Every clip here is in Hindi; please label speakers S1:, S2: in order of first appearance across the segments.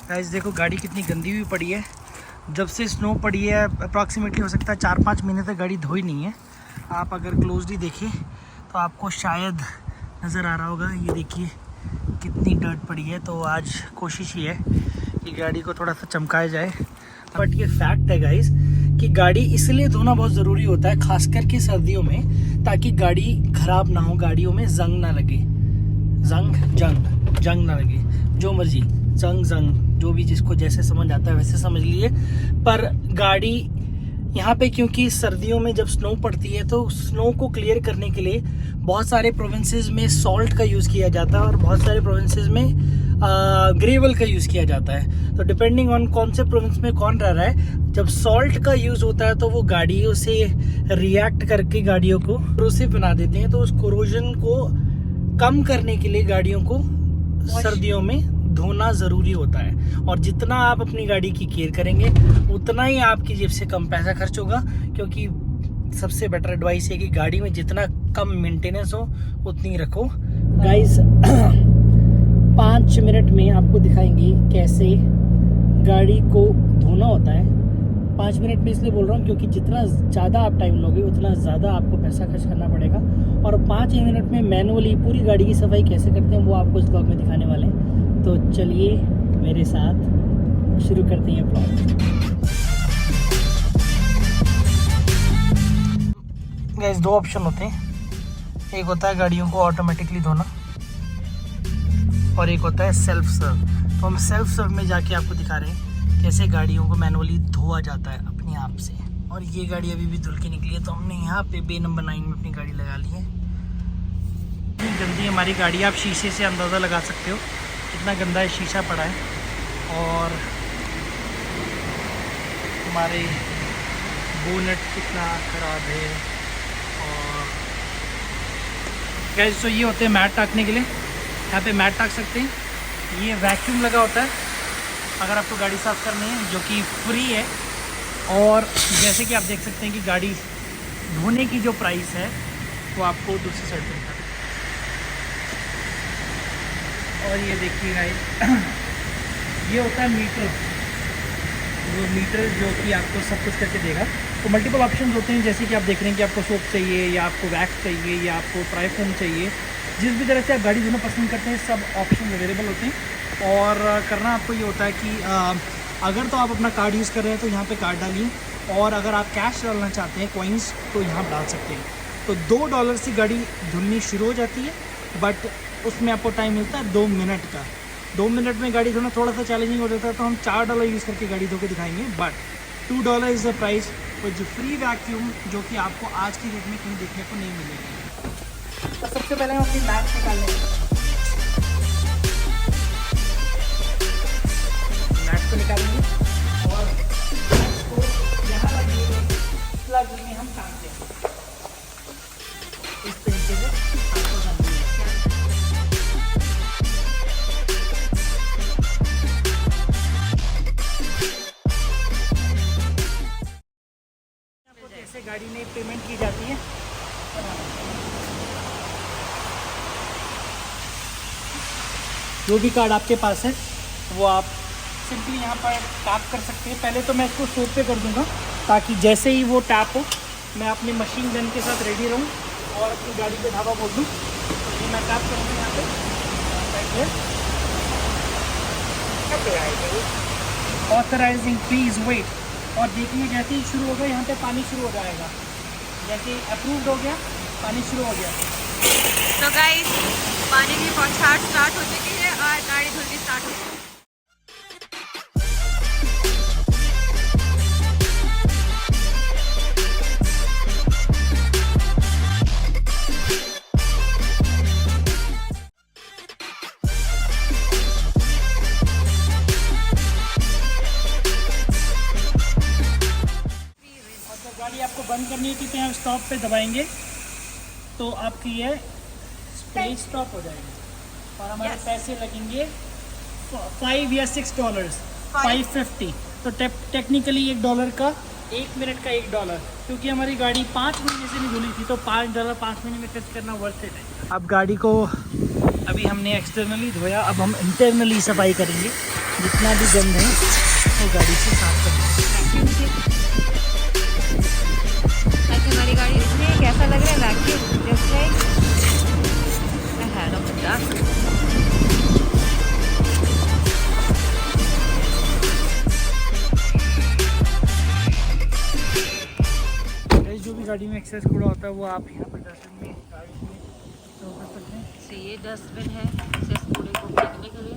S1: गाइस देखो गाड़ी कितनी गंदी हुई पड़ी है। जब से स्नो पड़ी है अप्रॉक्सीमेटली हो सकता है 4-5 महीने तक गाड़ी धोई नहीं है। आप अगर क्लोजली देखें तो आपको शायद नज़र आ रहा होगा, ये देखिए कितनी डर्ट पड़ी है। तो आज कोशिश ही है कि गाड़ी को थोड़ा सा चमकाया जाए। बट ये फैक्ट है गाइस कि गाड़ी इसलिए धोना बहुत ज़रूरी होता है, खासकर कि सर्दियों में, ताकि गाड़ी ख़राब ना हो, गाड़ियों में जंग ना लगे। जंग ना लगे, जो मर्जी, जंग जो भी जिसको जैसे समझ आता है वैसे समझ लिए। पर गाड़ी यहाँ पे क्योंकि सर्दियों में जब स्नो पड़ती है तो स्नो को क्लियर करने के लिए बहुत सारे प्रोविंसेस में सॉल्ट का यूज़ किया जाता है और बहुत सारे प्रोविंसेस में ग्रेवल का यूज़ किया जाता है। तो डिपेंडिंग ऑन कौन से प्रोविंस में कौन रह रहा है, जब सॉल्ट का यूज़ होता है तो वो गाड़ियों से रिएक्ट करके गाड़ियों को कोरोसिव बना देते हैं। तो उस कोरोजन को कम करने के लिए गाड़ियों को सर्दियों में धोना ज़रूरी होता है। और जितना आप अपनी गाड़ी की केयर करेंगे उतना ही आपकी जेब से कम पैसा खर्च होगा, क्योंकि सबसे बेटर एडवाइस है कि गाड़ी में जितना कम मेंटेनेंस हो उतनी रखो। गाइस 5 मिनट में आपको दिखाएंगे कैसे गाड़ी को धोना होता है। 5 मिनट में इसलिए बोल रहा हूँ क्योंकि जितना ज़्यादा आप टाइम लोगे उतना ज़्यादा आपको पैसा खर्च करना पड़ेगा। और 5 मिनट में मैनुअली पूरी गाड़ी की सफाई कैसे करते हैं वो आपको इस ब्लॉग में दिखाने वाले हैं। तो चलिए मेरे साथ शुरू करते हैं ब्लॉग। गाइस 2 ऑप्शन होते हैं, एक होता है गाड़ियों को ऑटोमेटिकली धोना और एक होता है सेल्फ सर्व। तो हम सेल्फ सर्व में जाके आपको दिखा रहे हैं कैसे गाड़ियों को मैनुअली धोआ जाता है अपने आप से। और ये गाड़ी अभी भी धुल के निकली है, तो हमने यहाँ पे बे नंबर 9 में अपनी गाड़ी लगा ली है। इतनी गंदी हमारी गाड़ी, आप शीशे से अंदाज़ा लगा सकते हो कितना गंदा है, शीशा पड़ा है। और हमारे बोनट कितना ख़राब है। और गाइस तो ये होते हैं मैट टाकने के लिए, यहाँ पे मैट टाक सकते हैं। ये वैक्यूम लगा होता है अगर आपको गाड़ी साफ़ करनी है, जो कि फ्री है। और जैसे कि आप देख सकते हैं कि गाड़ी धोने की जो प्राइस है वो आपको दूसरी साइड पर। और ये देखिए गाइस ये होता है मीटर, जो कि आपको सब कुछ करके देगा। तो मल्टीपल ऑप्शंस होते हैं, जैसे कि आप देख रहे हैं कि आपको सोप चाहिए या आपको वैक्स चाहिए या आपको ट्राईफोम चाहिए। जिस भी तरह से आप गाड़ी धोना पसंद करते हैं सब ऑप्शन अवेलेबल होते हैं। और करना आपको ये होता है कि अगर तो आप अपना कार्ड यूज़ कर रहे हैं तो यहाँ पे कार्ड डालिए, और अगर आप कैश डालना चाहते हैं कॉइन्स तो यहाँ डाल सकते हैं। तो $2 से गाड़ी धुलनी शुरू हो जाती है, बट उसमें आपको टाइम मिलता है 2 मिनट का। 2 मिनट में गाड़ी धोना थोड़ा सा चैलेंजिंग हो जाता है, तो हम $4 यूज़ करके गाड़ी धो के दिखाएंगे। But $2 is the price with free vacuum, जो कि आपको आज की डेट में कहीं देखने को नहीं मिलेगी। तो सबसे पहले हम अपनी मैट निकाल लेंगे। मैट को निकालेंगे और इसको यहाँ पर हम काटते हैं इस तरीके से। आपको ऐसे गाड़ी में पेमेंट की जाती है। जो भी कार्ड आपके पास है वो आप सिंपली यहाँ पर टैप कर सकते हैं। पहले तो मैं इसको सोप पे कर दूंगा, ताकि जैसे ही वो टैप हो मैं अपनी मशीन गन के साथ रेडी रहूँ और अपनी गाड़ी पे धावा बोल दूँ। तो ये मैं टैप करूँगा यहाँ पे ऑथराइजिंग प्लीज़ वेट। और देखिए जैसे ही शुरू होगा यहाँ पे पानी शुरू हो जाएगा। जैसे अप्रूव्ड हो गया, पानी शुरू हो गया।
S2: तो गाइस पानी की बौछार स्टार्ट हो चुकी है और गाड़ी धुलनी स्टार्ट हो चुकी है।
S1: गाड़ी आपको बंद करनी है कि यहाँ स्टॉप पे दबाएंगे तो आपकी ये स्प्रे स्टॉप हो जाएगी और हमारे पैसे लगेंगे $5 या $6, 550। तो टेक्निकली $1 का 1 मिनट का $1, क्योंकि हमारी गाड़ी 5 महीने से नहीं धुली थी, तो $5 5 महीने में खर्च करना वर्थ इट है। अब गाड़ी को अभी हमने एक्सटर्नली धोया, अब हम इंटरनली सफाई करेंगे। जितना भी गंद है वो गाड़ी से साफ कर दें।
S2: ऐसे हमारी गाड़ी इसमें कैसा लग रहा है vacuum just like head of the
S1: जो भी गाड़ी में एक्सेस कूड़ा होता है वो आप यहाँ पर डस्टबिन में गाड़ी में स्टोर कर सकते हैं।
S2: तो ये डस्टबिन है एक्सेस कूड़े को फेंकने के लिए।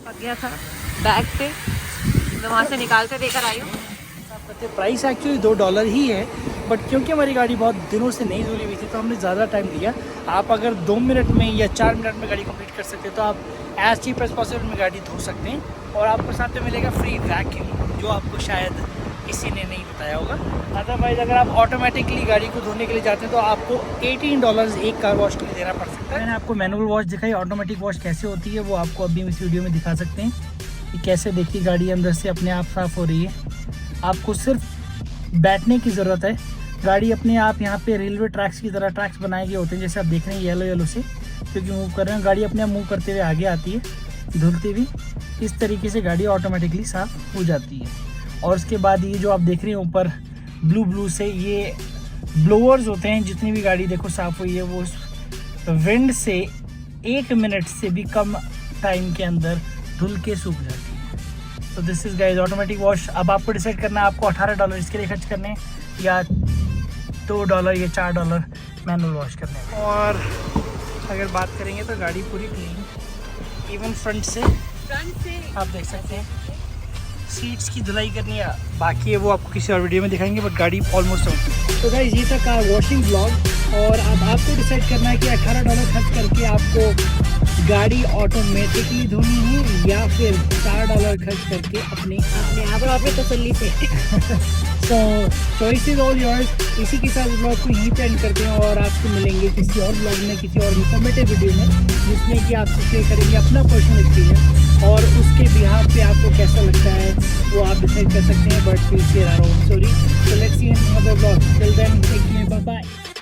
S2: पक गया था बैग पे, मैं वहाँ से निकाल कर देकर आई हूँ।
S1: प्राइस एक्चुअली $2 ही है, बट क्योंकि हमारी गाड़ी बहुत दिनों से नहीं धुली हुई थी तो हमने ज़्यादा टाइम लिया। आप अगर 2 मिनट में या 4 मिनट में गाड़ी कंप्लीट कर सकते हैं तो आप एज चीप एज पॉसिबल में गाड़ी धो सकते हैं। और आपको साथ में मिलेगा फ्री वैक्यूम, जो आपको शायद किसी ने नहीं बताया होगा। अदरवाइज़ अगर आप ऑटोमेटिकली गाड़ी को धोने के लिए जाते हैं तो आपको $18 एक कार वॉश के लिए देना पड़ सकता है। मैंने आपको मैनुअल वॉश दिखाई, ऑटोमेटिक वॉश कैसे होती है वो आपको अभी इस वीडियो में दिखा सकते हैं कि कैसे देखिए गाड़ी अंदर से अपने आप साफ़ हो रही है। आपको सिर्फ बैठने की ज़रूरत है। गाड़ी अपने आप यहाँ पे रेलवे ट्रैक्स की तरह ट्रैक्स बनाए गए होते हैं, जैसे आप देख रहे हैं येलो से क्योंकि मूव कर रहे हैं। गाड़ी अपने आप मूव करते हुए आगे आती है धुलती हुई। इस तरीके से गाड़ी ऑटोमेटिकली साफ़ हो जाती है। और उसके बाद ये जो आप देख रहे हैं ऊपर ब्लू से, ये ब्लोअर्स होते हैं। जितनी भी गाड़ी देखो साफ़ हुई है वो विंड से 1 मिनट से भी कम टाइम के अंदर धुल के सूख जाती है। तो this is guys automatic wash. अब आपको डिसाइड करना है आपको $18 इसके लिए खर्च करने हैं या $2 या $4 मैनुअल वॉश करने हैं। और अगर बात करेंगे तो गाड़ी पूरी क्लीन, इवन फ्रंट से आप देख सकते हैं। सीट्स की धुलाई करनी है बाकी है, वो आपको किसी और वीडियो में दिखाएंगे, बट गाड़ी ऑलमोस्ट हो। तो गाइस ये था कार वॉशिंग ब्लॉग। और अब आपको डिसाइड करना है कि $18 खर्च करके आपको गाड़ी ऑटोमेटिकली धोनी है या फिर $4 खर्च करके अपने आप अपने तसल्ली से। सो चॉइस इज ऑल योर्स। इसी के साथ ब्लॉग को यहीं पे एंड करते हैं और आपको मिलेंगे किसी और ब्लॉग में, किसी और इन्फॉर्मेटिव वीडियो में, जिसमें कि आप शेयर करेंगे अपना पर्सनल एक्सपीरियंस और उसके बिहाफ पे आपको कैसा लगता है वो आप डिसाइड कर सकते हैं। But please share our own story. So let's see in other blog. Till then take care, bye bye.